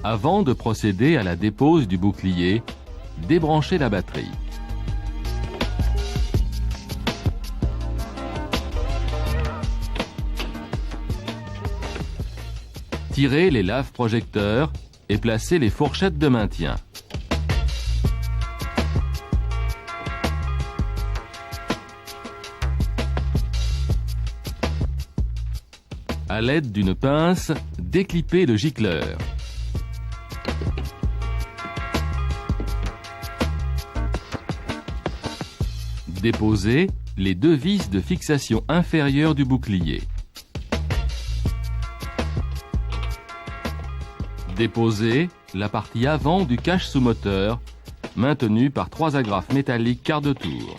Avant de procéder à la dépose du bouclier, débranchez la batterie. Tirez les lave-projecteurs et placez les fourchettes de maintien. À l'aide d'une pince, déclippez le gicleur. Déposez les deux vis de fixation inférieure du bouclier. Déposez la partie avant du cache sous moteur, maintenu par 3 agrafes métalliques quart de tour.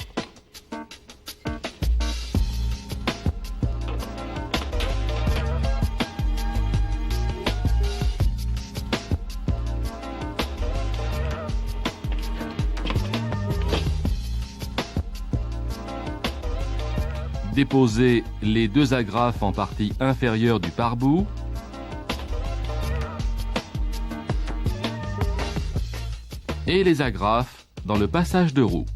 Déposez les 2 agrafes en partie inférieure du pare-boue. Et les agrafes dans le passage de roue.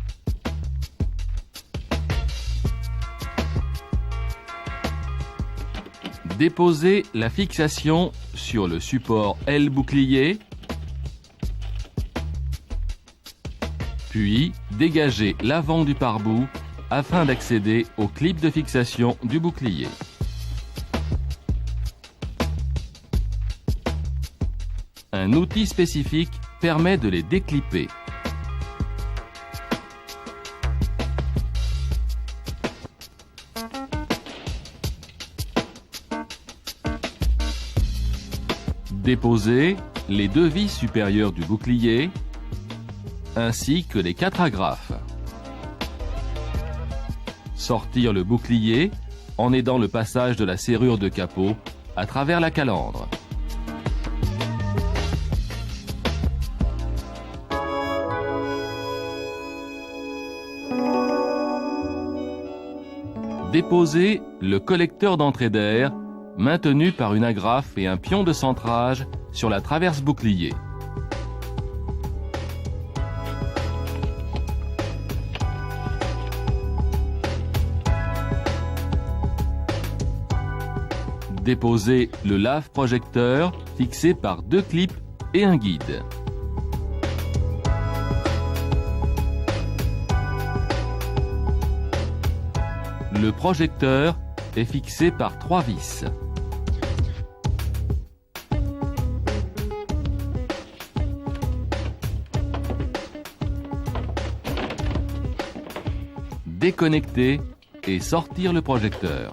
Déposez la fixation sur le support L bouclier, puis dégagez l'avant du pare-boue afin d'accéder au clip de fixation du bouclier. Un outil spécifique permet de les déclipper. Déposez les 2 vis supérieures du bouclier ainsi que les 4 agrafes. Sortir le bouclier en aidant le passage de la serrure de capot à travers la calandre. Déposez le collecteur d'entrée d'air maintenu par une agrafe et un pion de centrage sur la traverse bouclier. Déposez le lave-projecteur fixé par 2 clips et un guide. Le projecteur est fixé par 3 vis. Déconnecter et sortir le projecteur.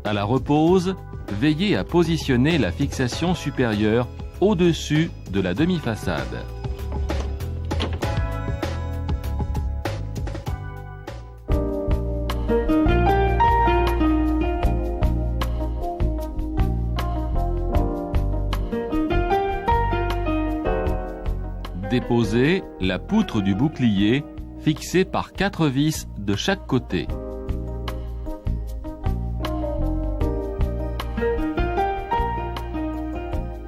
À la repose, veillez à positionner la fixation supérieure au-dessus de la demi-façade. Déposez la poutre du bouclier fixée par 4 vis de chaque côté.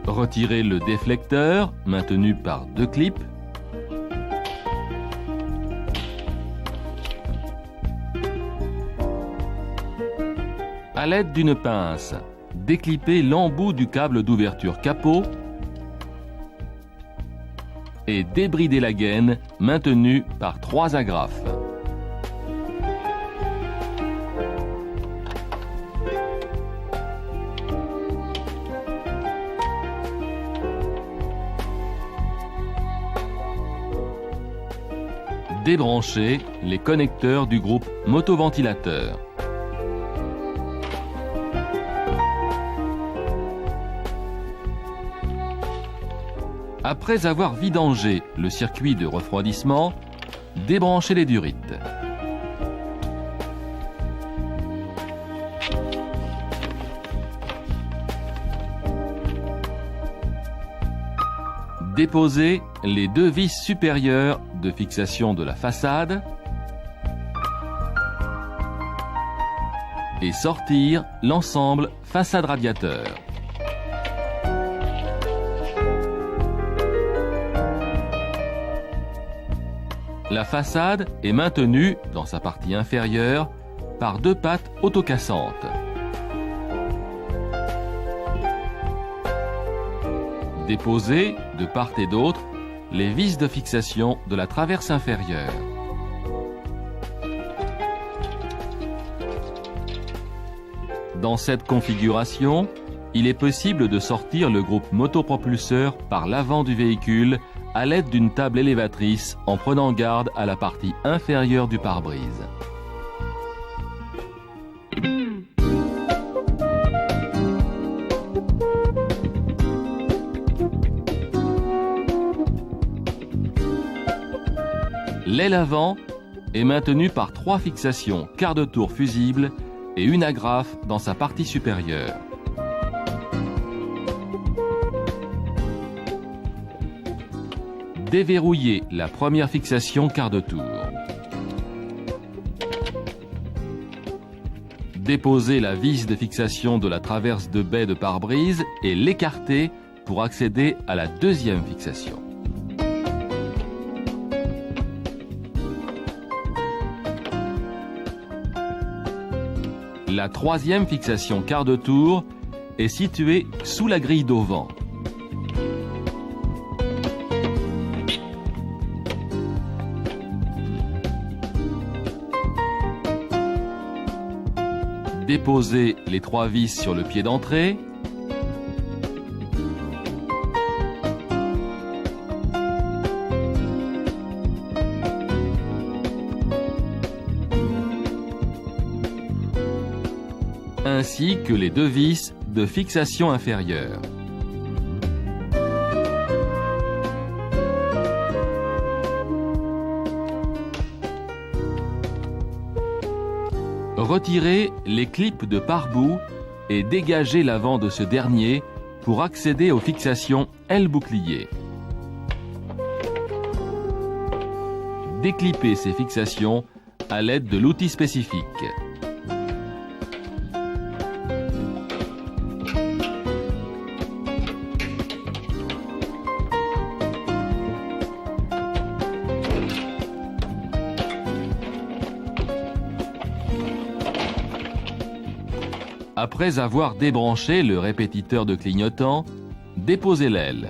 Retirez le déflecteur, maintenu par 2 clips. À l'aide d'une pince, déclippez l'embout du câble d'ouverture capot et débridez la gaine, maintenue par 3 agrafes. Débranchez les connecteurs du groupe motoventilateur. Après avoir vidangé le circuit de refroidissement, débranchez les durites. Déposez les 2 vis supérieures de fixation de la façade et sortir l'ensemble façade radiateur. La façade est maintenue dans sa partie inférieure par deux pattes autocassantes. Déposez de part et d'autre les vis de fixation de la traverse inférieure. Dans cette configuration, il est possible de sortir le groupe motopropulseur par l'avant du véhicule à l'aide d'une table élévatrice en prenant garde à la partie inférieure du pare-brise. L'aile avant est maintenue par trois fixations quart de tour fusibles et une agrafe dans sa partie supérieure. Déverrouillez la première fixation quart de tour. Déposez la vis de fixation de la traverse de baie de pare-brise et l'écartez pour accéder à la deuxième fixation. La troisième fixation quart de tour est située sous la grille d'auvent. Déposez les trois vis sur le pied d'entrée. Ainsi que les deux vis de fixation inférieure. Retirez les clips de pare-boue et dégagez l'avant de ce dernier pour accéder aux fixations aile-bouclier. Déclippez ces fixations à l'aide de l'outil spécifique. Après avoir débranché le répétiteur de clignotant, déposez l'aile.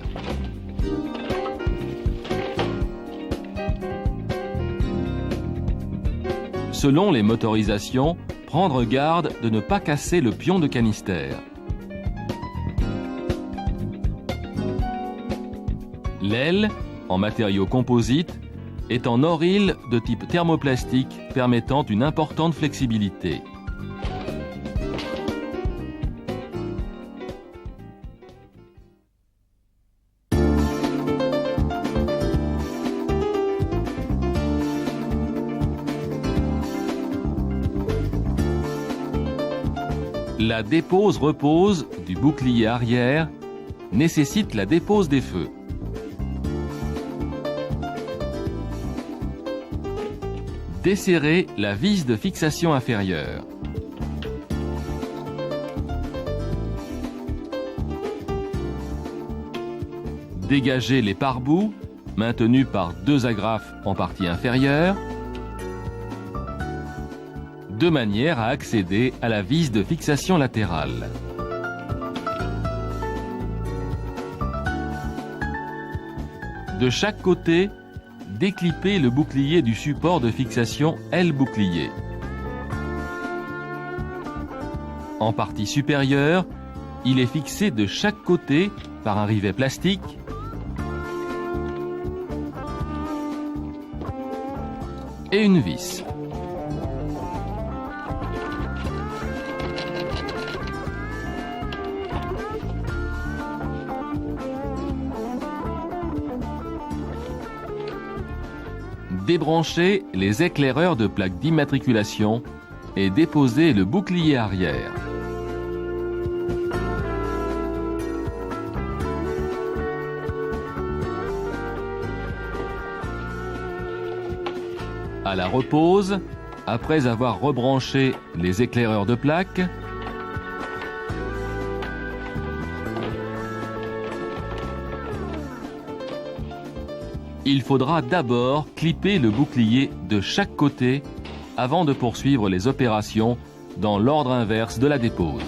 Selon les motorisations, prendre garde de ne pas casser le pion de canister. L'aile, en matériau composite, est en orille de type thermoplastique permettant une importante flexibilité. La dépose-repose du bouclier arrière nécessite la dépose des feux. Desserrez la vis de fixation inférieure. Dégagez les pare-boues maintenus par deux agrafes en partie inférieure, de manière à accéder à la vis de fixation latérale. De chaque côté, déclippez le bouclier du support de fixation aile-bouclier. En partie supérieure, il est fixé de chaque côté par un rivet plastique et une vis. Débranchez les éclaireurs de plaque d'immatriculation et déposez le bouclier arrière. À la repose, Après avoir rebranché les éclaireurs de plaque, il faudra d'abord clipper le bouclier de chaque côté avant de poursuivre les opérations dans l'ordre inverse de la dépose.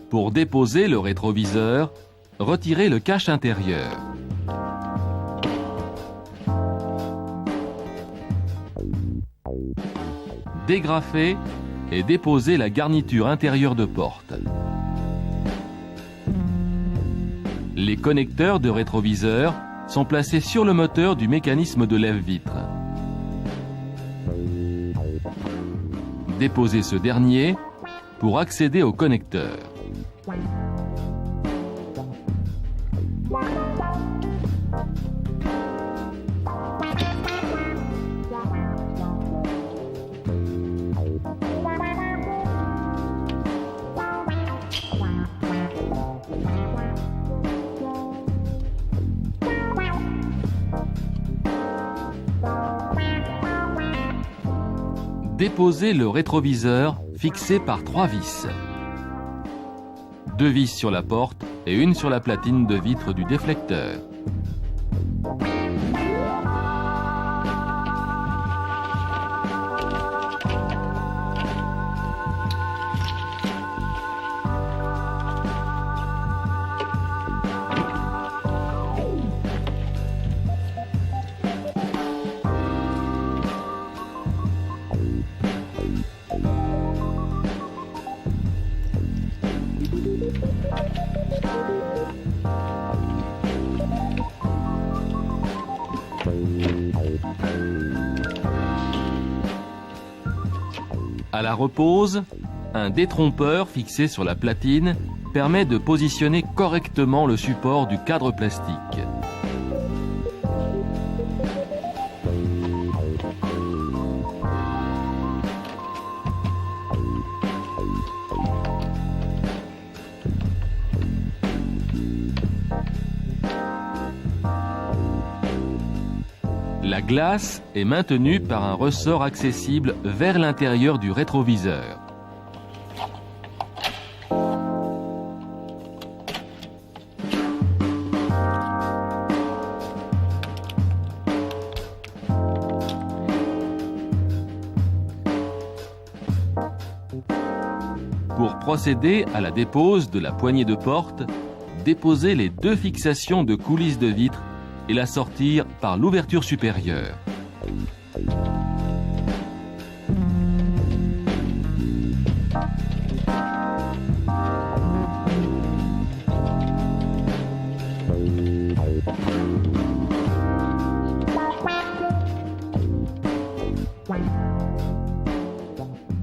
Pour déposer le rétroviseur, retirez le cache intérieur. Dégrafez et déposez la garniture intérieure de porte. Les connecteurs de rétroviseur sont placés sur le moteur du mécanisme de lève-vitre. Déposez ce dernier pour accéder au connecteur. Déposez le rétroviseur fixé par 3 vis. 2 vis sur la porte et une sur la platine de vitre du déflecteur. À la repose, un détrompeur fixé sur la platine permet de positionner correctement le support du cadre plastique. La glace est maintenue par un ressort accessible vers l'intérieur du rétroviseur. Pour procéder à la dépose de la poignée de porte, déposez les 2 fixations de coulisses de vitre et la sortir par l'ouverture supérieure.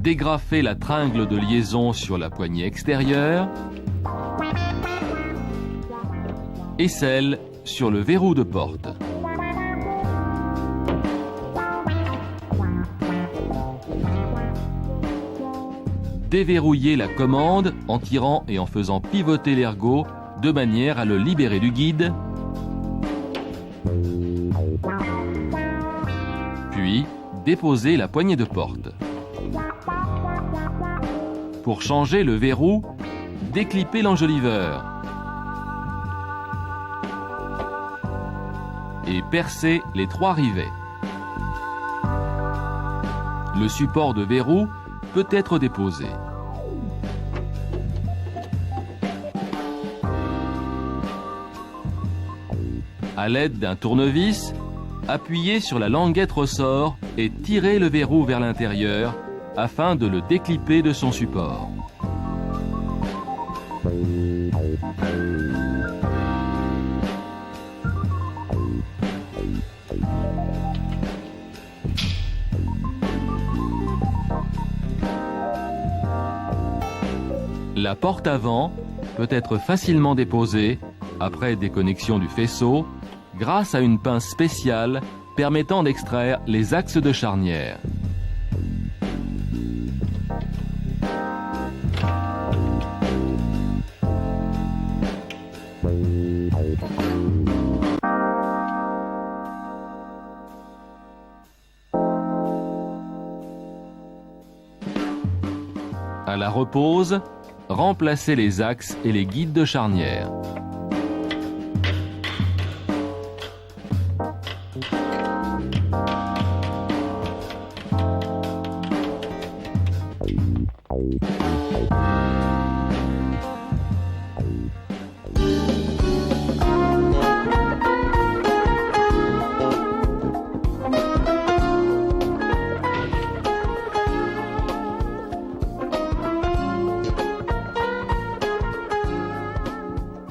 Dégrafez la tringle de liaison sur la poignée extérieure et celle sur le verrou de porte. Déverrouillez la commande en tirant et en faisant pivoter l'ergot de manière à le libérer du guide. Puis, déposez la poignée de porte. Pour changer le verrou, déclipez l'enjoliveur et percez les 3 rivets. Le support de verrou peut être déposé. À l'aide d'un tournevis, appuyez sur la languette ressort et tirez le verrou vers l'intérieur afin de le déclipper de son support. La porte avant peut être facilement déposée après déconnexion du faisceau grâce à une pince spéciale permettant d'extraire les axes de charnière. À la repose, remplacez les axes et les guides de charnière.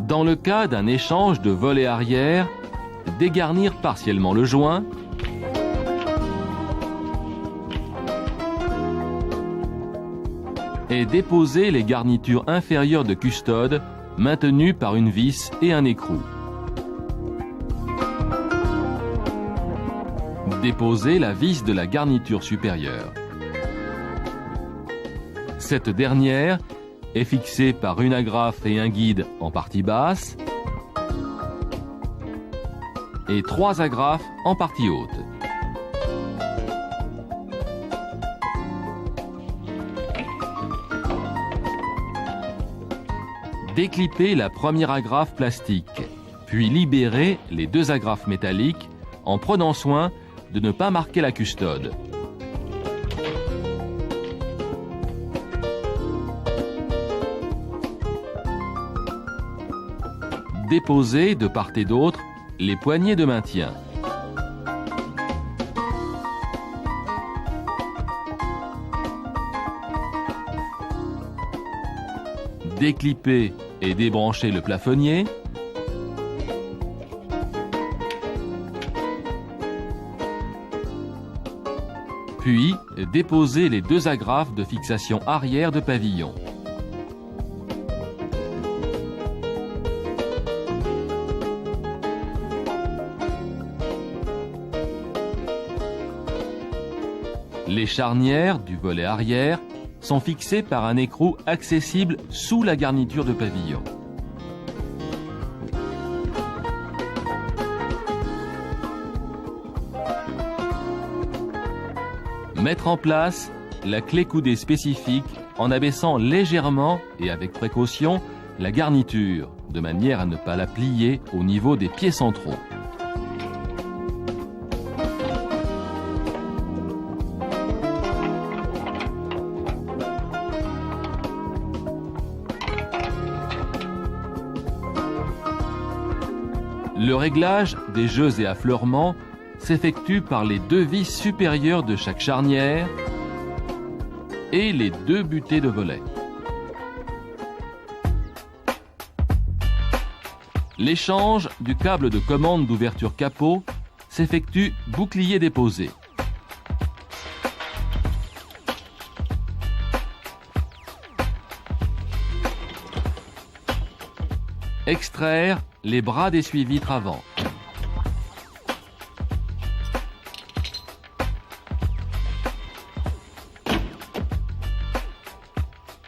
Dans le cas d'un échange de volet arrière, dégarnir partiellement le joint et déposer les garnitures inférieures de custode maintenues par une vis et un écrou. Déposer la vis de la garniture supérieure. Cette dernière est fixée par une agrafe et un guide en partie basse et 3 agrafes en partie haute. Déclipez la première agrafe plastique, puis libérez les 2 agrafes métalliques en prenant soin de ne pas marquer la custode. Déposez de part et d'autre les poignées de maintien. Déclipez et débranchez le plafonnier. Puis, déposez les 2 agrafes de fixation arrière de pavillon. Les charnières du volet arrière sont fixées par un écrou accessible sous la garniture de pavillon. Mettre en place la clé coudée spécifique en abaissant légèrement et avec précaution la garniture, de manière à ne pas la plier au niveau des pieds centraux. Le réglage des jeux et affleurements s'effectue par les 2 vis supérieures de chaque charnière et les 2 butées de volet. L'échange du câble de commande d'ouverture capot s'effectue bouclier déposé. Extraire les bras d'essuie-vitre avant.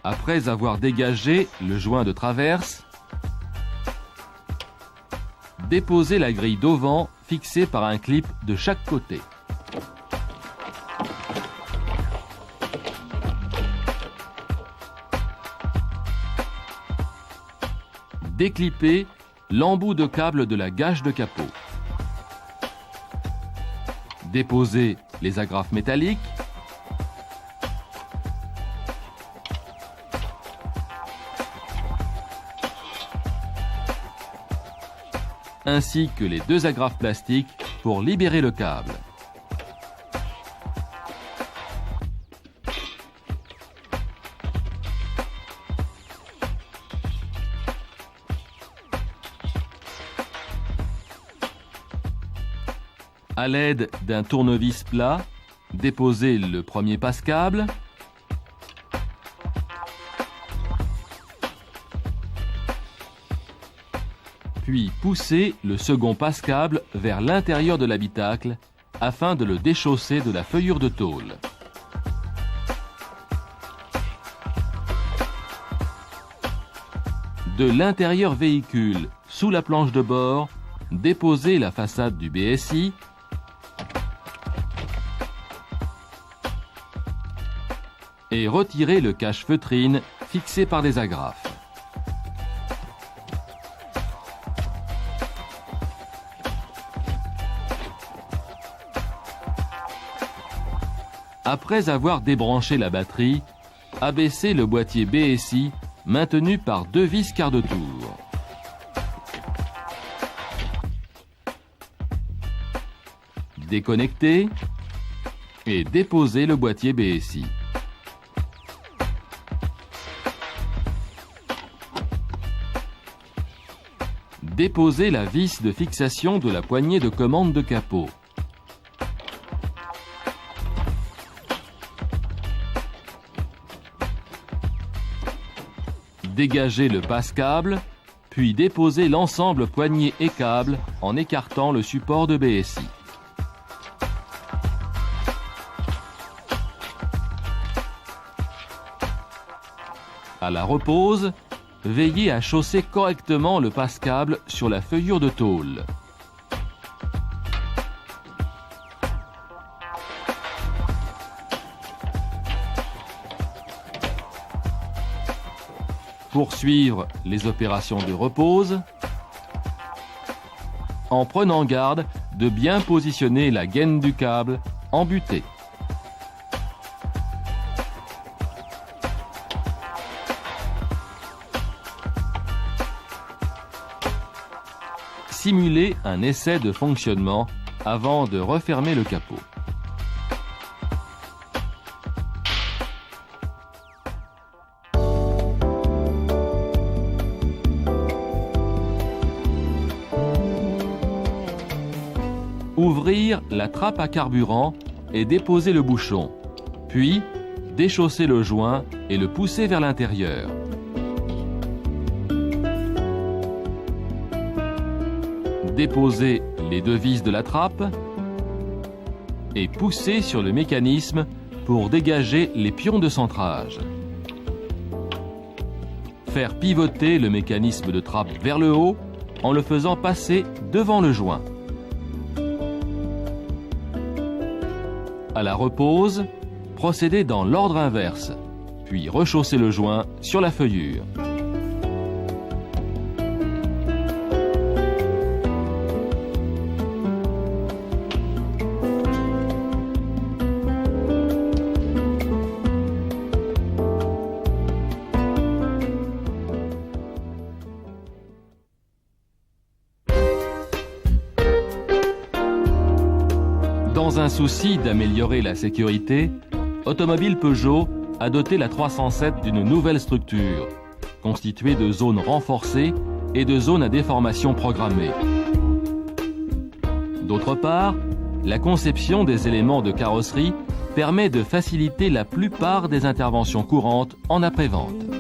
Après avoir dégagé le joint de traverse, déposez la grille d'auvent fixée par un clip de chaque côté. Déclipez l'embout de câble de la gage de capot. Déposez les agrafes métalliques. Ainsi que les 2 agrafes plastiques pour libérer le câble. À l'aide d'un tournevis plat, déposez le premier passe-câble. puis pousser le second passe-câble vers l'intérieur de l'habitacle afin de le déchausser de la feuillure de tôle. De l'intérieur véhicule sous la planche de bord, déposez la façade du BSI et retirez le cache-feutrine fixé par des agrafes. Après avoir débranché la batterie, abaissez le boîtier BSI maintenu par 2 vis quart de tour. Déconnectez et déposez le boîtier BSI. Déposez la vis de fixation de la poignée de commande de capot. Dégagez le passe-câble, puis déposez l'ensemble poignée et câble en écartant le support de BSI. À la repose, veillez à chausser correctement le passe-câble sur la feuillure de tôle. Poursuivre les opérations de repose en prenant garde de bien positionner la gaine du câble en butée. Simulez un essai de fonctionnement avant de refermer le capot. Ouvrir la trappe à carburant et déposer le bouchon, puis déchausser le joint et le pousser vers l'intérieur. Déposez les 2 vis de la trappe et poussez sur le mécanisme pour dégager les pions de centrage. Faire pivoter le mécanisme de trappe vers le haut en le faisant passer devant le joint. À la repose, procédez dans l'ordre inverse, puis rechaussez le joint sur la feuillure. Dans un souci d'améliorer la sécurité, Automobile Peugeot a doté la 307 d'une nouvelle structure, constituée de zones renforcées et de zones à déformation programmée. D'autre part, la conception des éléments de carrosserie permet de faciliter la plupart des interventions courantes en après-vente.